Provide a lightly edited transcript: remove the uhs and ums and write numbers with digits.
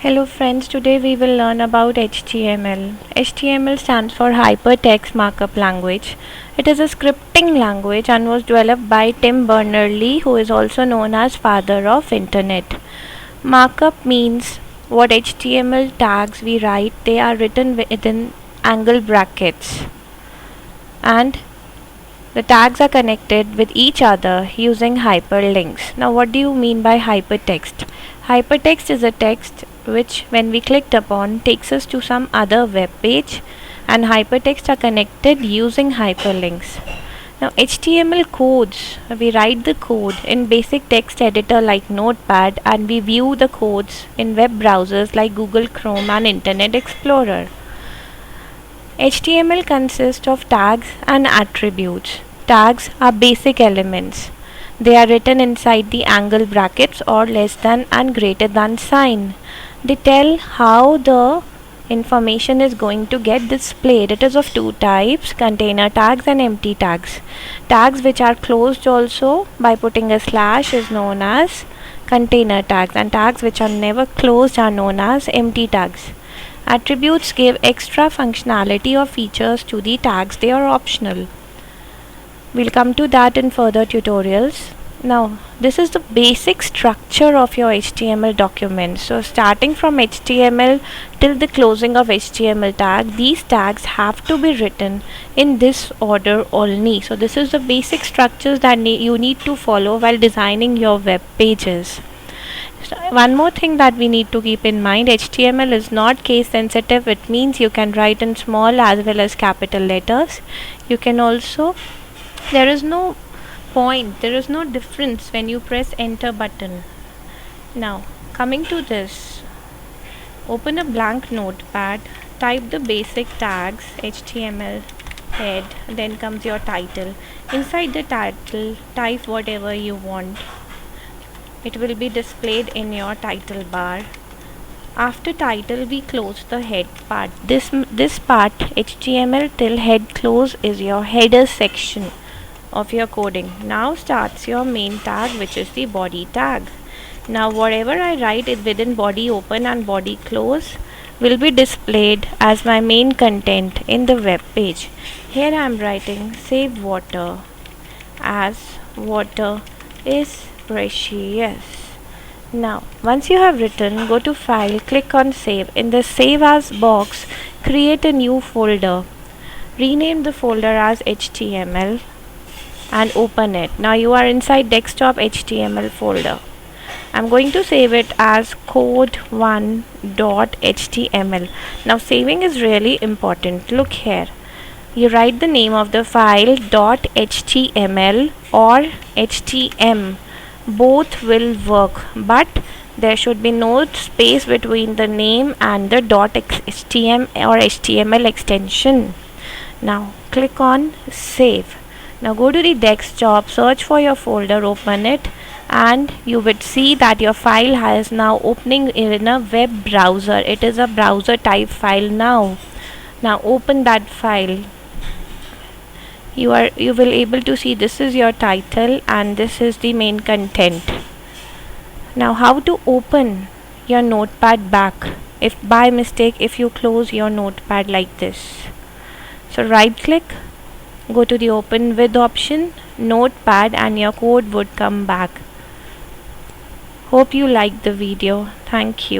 Hello friends, today we will learn about HTML. HTML stands for Hypertext Markup Language. It is a scripting language and was developed by Tim Berners-Lee, who is also known as father of internet. Markup means what HTML tags we write, they are written within angle brackets, and the tags are connected with each other using hyperlinks. Now what do you mean by hypertext? Hypertext is a text which when we clicked upon takes us to some other web page, and hypertext are connected using hyperlinks. Now HTML codes, we write the code in basic text editor like Notepad, and we view the codes in web browsers like Google Chrome and Internet Explorer. HTML consists of tags and attributes. Tags are basic elements. They are written inside the angle brackets or less than and greater than sign. They tell how the information is going to get displayed. It is of two types: container tags and empty tags. Tags which are closed also by putting a slash is known as container tags, and tags which are never closed are known as empty tags. Attributes give extra functionality or features to the tags. They are optional. We'll come to that in further tutorials. Now, this is the basic structure of your HTML document. So, starting from HTML till the closing of HTML tag, these tags have to be written in this order only. So, this is the basic structures that you need to follow while designing your web pages. So one more thing that we need to keep in mind: HTML is not case sensitive. It means you can write in small as well as capital letters. You can also, there is no difference when you press enter button. Now coming to this, open a blank notepad, type the basic tags HTML head, then comes your title. Inside the title, type whatever you want. It will be displayed in your title bar. After title, we close the head part. This part, HTML till head close, is your header section of your coding. Now starts your main tag, which is the body tag. Now whatever I write is within body open and body close will be displayed as my main content in the web page. Here I am writing save water, as water is precious. Now once you have written, go to file, click on save. In the save as box, create a new folder, rename the folder as HTML and open it. Now you are inside desktop HTML folder. I'm going to save it as code1.html. Now saving is really important. Look here, you write the name of the file .html or htm. Both will work, but there should be no space between the name and the .htm or HTML extension. Now click on save. Now go to the desktop, search for your folder, open it, and you would see that your file has now opening in a web browser. It is a browser type file now. Now open that file. You will able to see this is your title and this is the main content. Now how to open your notepad back if by mistake if you close your notepad like this? So right click, go to the open with option, notepad, and your code would come back. Hope you liked the video. Thank you.